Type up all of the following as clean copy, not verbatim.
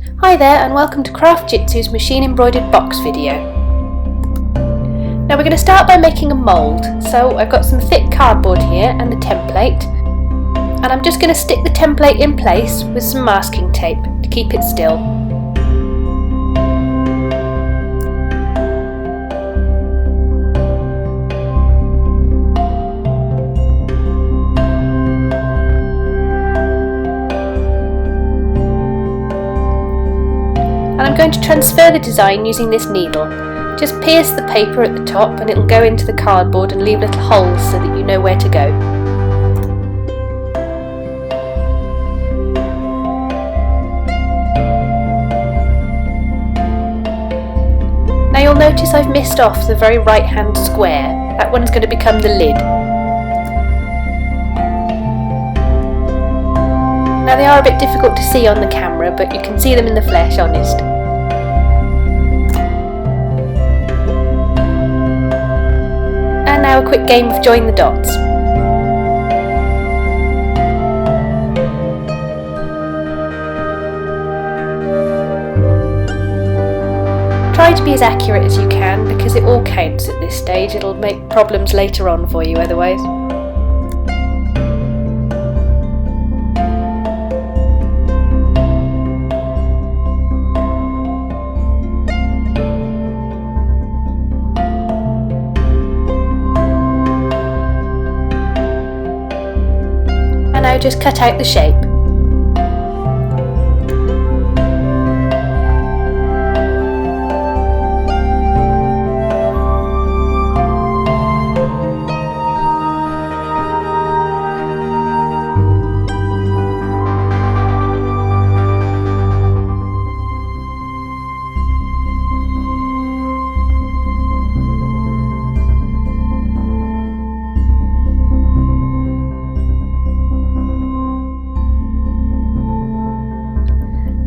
Hi there and welcome to Craft Jitsu's machine embroidered box video. Now we're going to start by making a mould, so I've got some thick cardboard here and the template, and I'm just going to stick the template in place with some masking tape to keep it still. And I'm going to transfer the design using this needle. Just pierce the paper at the top and it'll go into the cardboard and leave little holes so that you know where to go. Now you'll notice I've missed off the very right hand square. That one's going to become the lid. Now they are a bit difficult to see on the camera, but you can see them in the flesh, honest. And now a quick game of join the dots. Try to be as accurate as you can because it all counts at this stage. It'll make problems later on for you otherwise. And now just cut out the shape.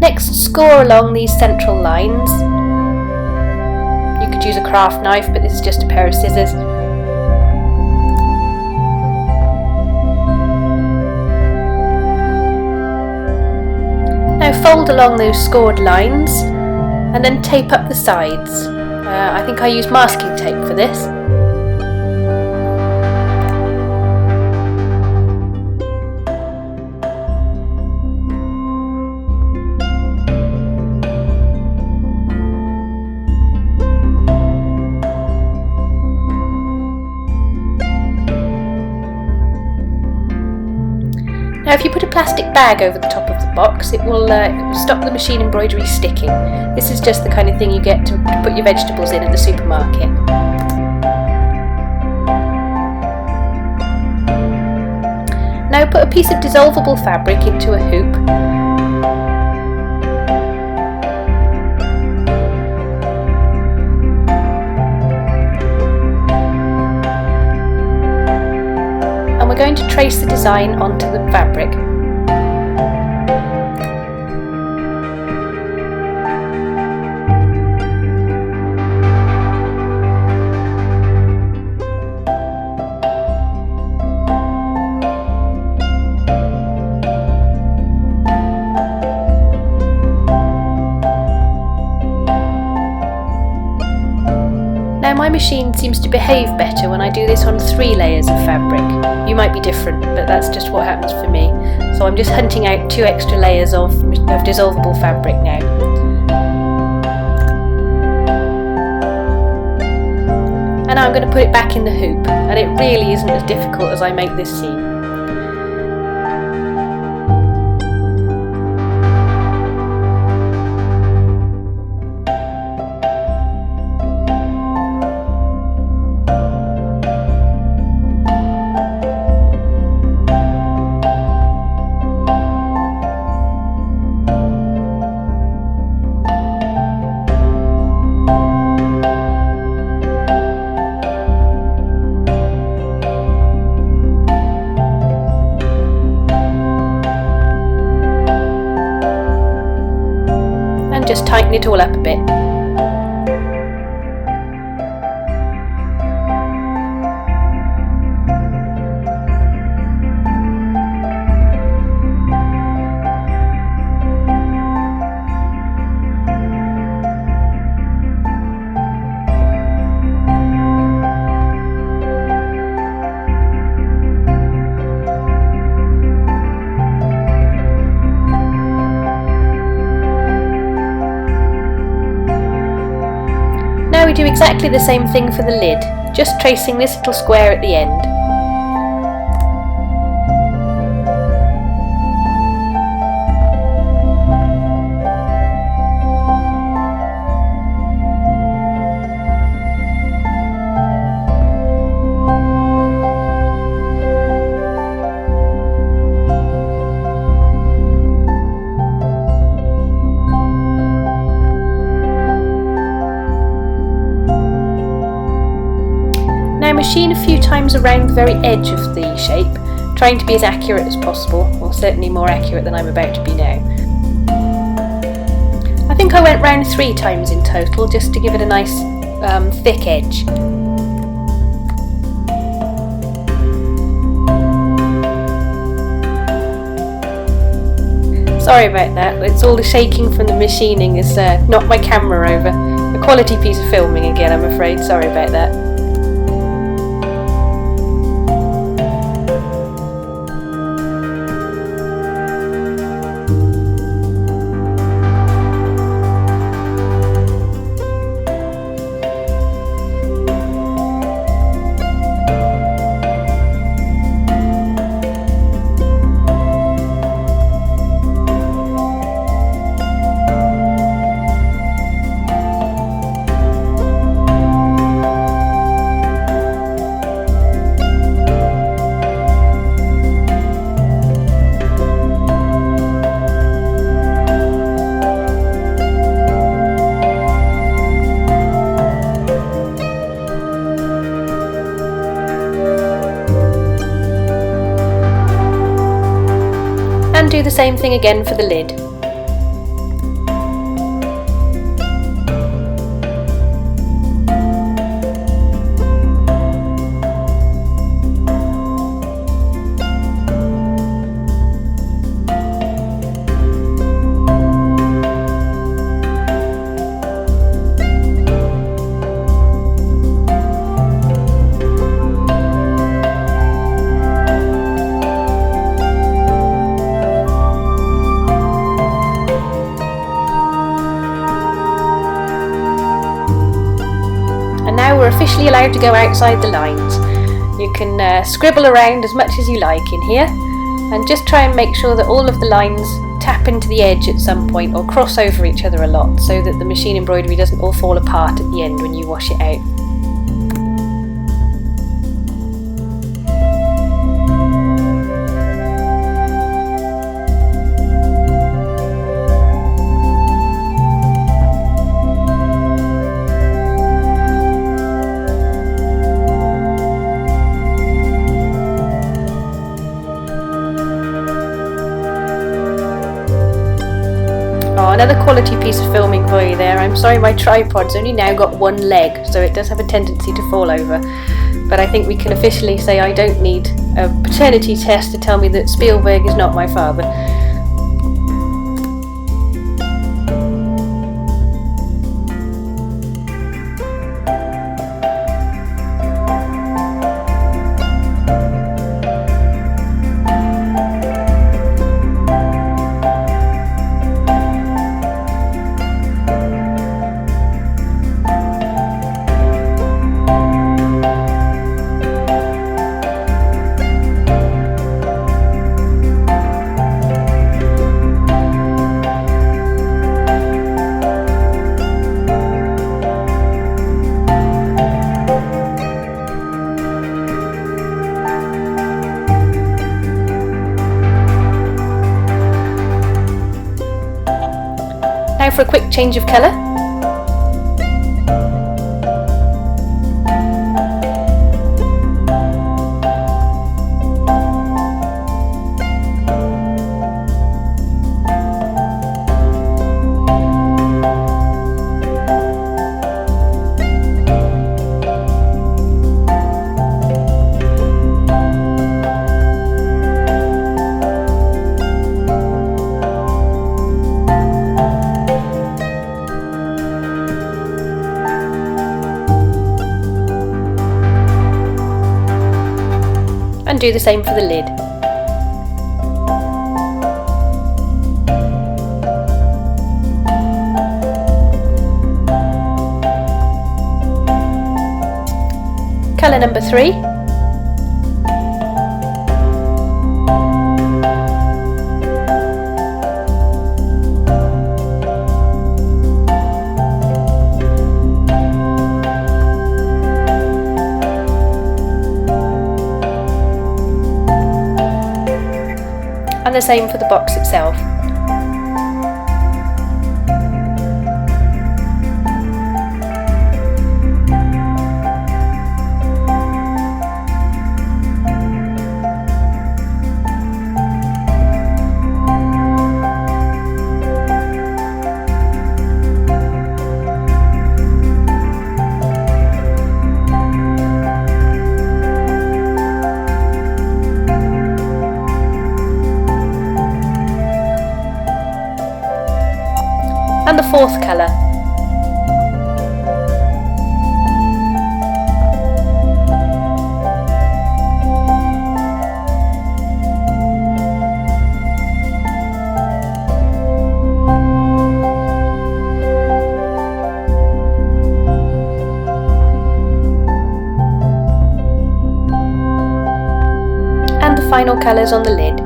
Next, score along these central lines. You could use a craft knife, but this is just a pair of scissors. Now fold along those scored lines and then tape up the sides. I think I use masking tape for this. Now if you put a plastic bag over the top of the box, it will stop the machine embroidery sticking. This is just the kind of thing you get to put your vegetables in at the supermarket. Now put a piece of dissolvable fabric into a hoop. And we're going to trace the design onto the fabric. Now my machine seems to behave better when I do this on 3 layers of fabric. You might be different, but that's just what happens for me. So I'm just hunting out 2 extra layers of dissolvable fabric now. And now I'm going to put it back in the hoop, and it really isn't as difficult as I make this seem. Just tighten it all up a bit. we do exactly the same thing for the lid, just tracing this little square at the end. Now machine a few times around the very edge of the shape, trying to be as accurate as possible, or certainly more accurate than I'm about to be now. I think I went round 3 times in total, just to give it a nice thick edge. Sorry about that, it's all the shaking from the machining has knocked my camera over. A quality piece of filming again, I'm afraid, sorry about that. And do the same thing again for the lid. And now we're officially allowed to go outside the lines. You can scribble around as much as you like in here, and just try and make sure that all of the lines tap into the edge at some point or cross over each other a lot, so that the machine embroidery doesn't all fall apart at the end when you wash it out. Oh, another quality piece of filming for you there. I'm sorry my tripod's only now got one leg, so it does have a tendency to fall over. But I think we can officially say I don't need a paternity test to tell me that Spielberg is not my father. Now for a quick change of colour. And do the same for the lid. colour number 3. And the same for the box itself. And the 4th colour. And the final colours on the lid.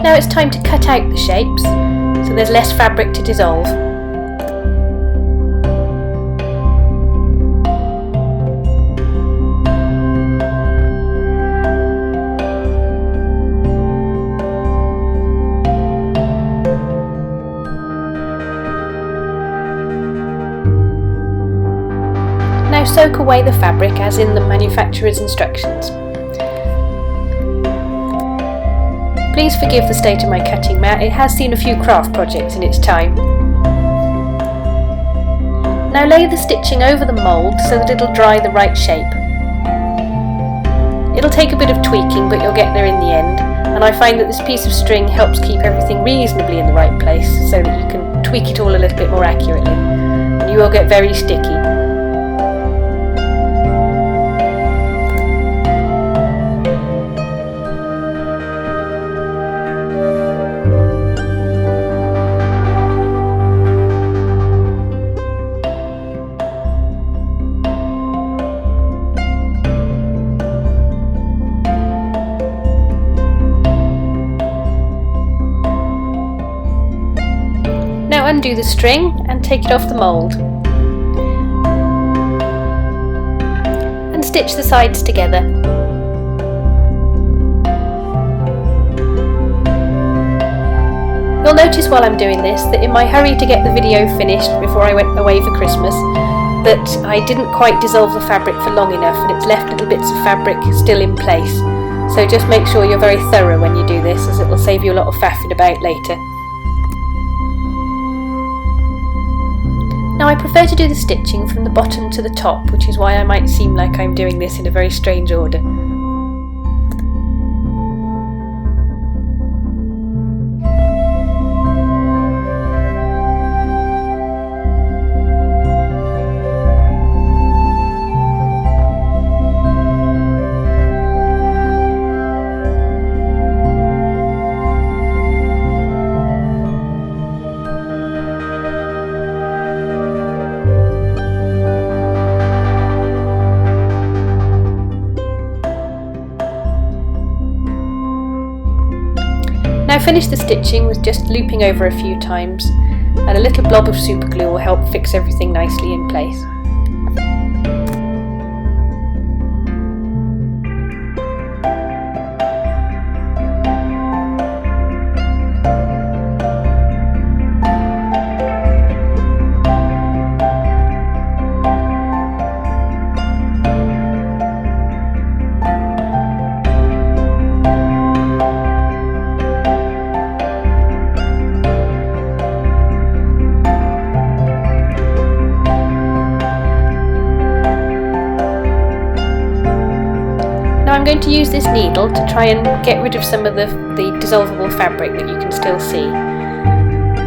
Now it's time to cut out the shapes, so there's less fabric to dissolve. Now soak away the fabric as in the manufacturer's instructions. Please forgive the state of my cutting mat, it has seen a few craft projects in its time. Now lay the stitching over the mould so that it'll dry the right shape. It'll take a bit of tweaking, but you'll get there in the end, and I find that this piece of string helps keep everything reasonably in the right place so that you can tweak it all a little bit more accurately, and you will get very sticky. Now undo the string and take it off the mould. And stitch the sides together. You'll notice while I'm doing this that in my hurry to get the video finished before I went away for Christmas, that I didn't quite dissolve the fabric for long enough and it's left little bits of fabric still in place. So just make sure you're very thorough when you do this, as it will save you a lot of faffing about later. Now I prefer to do the stitching from the bottom to the top, which is why I might seem like I'm doing this in a very strange order. Now finish the stitching with just looping over a few times, and a little blob of super glue will help fix everything nicely in place. I'm going to use this needle to try and get rid of some of the dissolvable fabric that you can still see.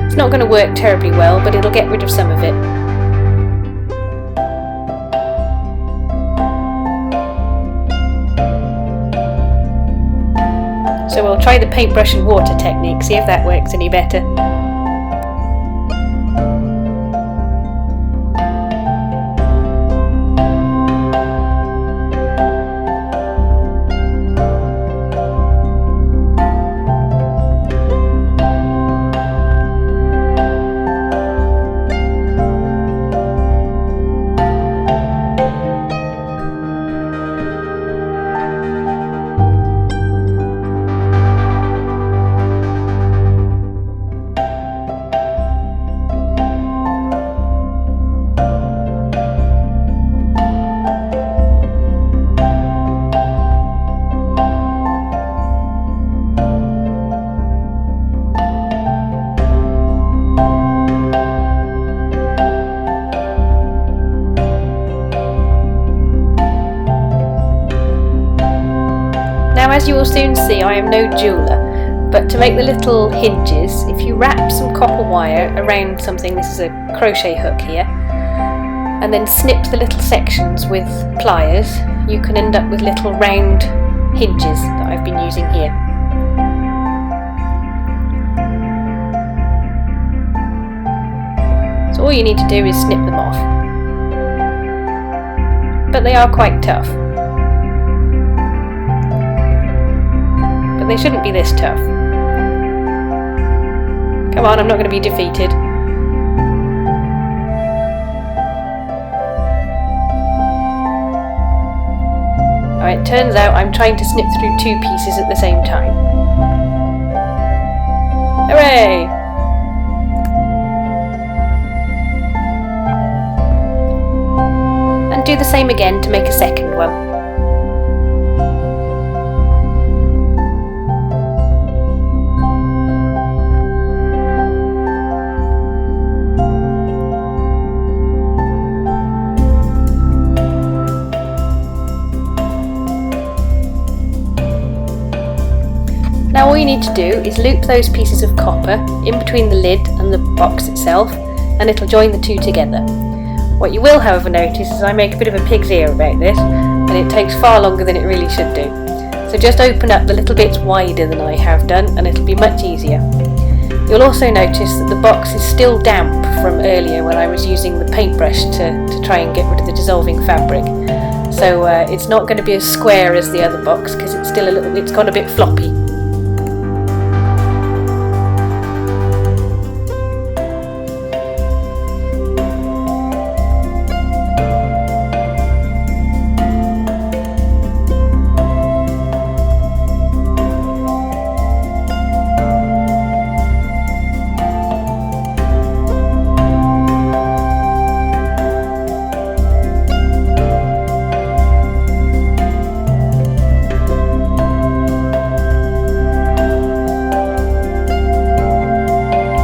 It's not going to work terribly well, but it'll get rid of some of it. So we'll try the paintbrush and water technique, see if that works any better. Now, as you will soon see, I am no jeweller, but to make the little hinges, if you wrap some copper wire around something, this is a crochet hook here, and then snip the little sections with pliers, you can end up with little round hinges that I've been using here. So all you need to do is snip them off. But they are quite tough. But they shouldn't be this tough. Come on, I'm not going to be defeated. Alright, turns out I'm trying to snip through two pieces at the same time. Hooray! And do the same again to make a second one. Now all you need to do is loop those pieces of copper in between the lid and the box itself, and it'll join the two together. What you will however notice is I make a bit of a pig's ear about this, and it takes far longer than it really should do. So just open up the little bits wider than I have done and it'll be much easier. You'll also notice that the box is still damp from earlier when I was using the paintbrush to try and get rid of the dissolving fabric. So it's not going to be as square as the other box because it's gone a bit floppy.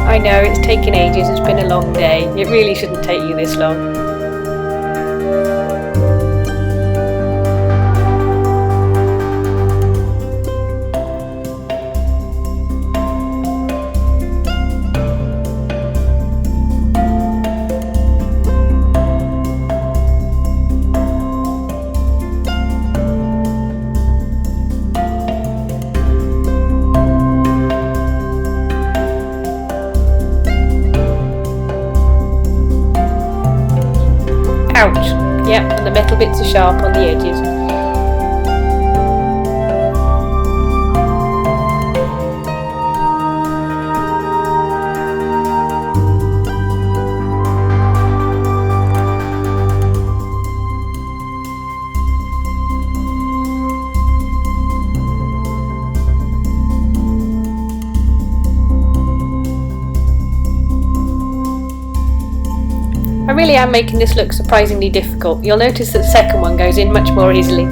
I know it's taken ages, it's been a long day. It really shouldn't take you this long. Ouch! Yep, and the metal bits are sharp on the edges. I really am making this look surprisingly difficult. You'll notice that the second one goes in much more easily.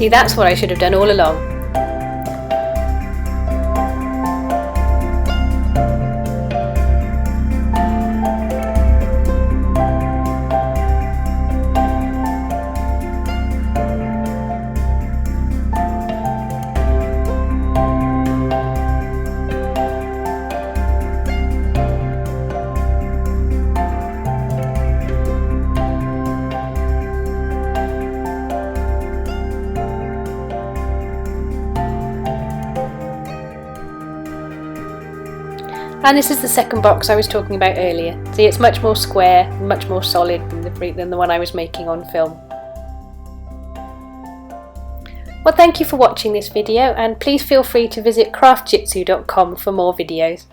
See, that's what I should have done all along. And this is the second box I was talking about earlier. See, it's much more square, much more solid than the one I was making on film. Well, thank you for watching this video, and please feel free to visit craftjitsu.com for more videos.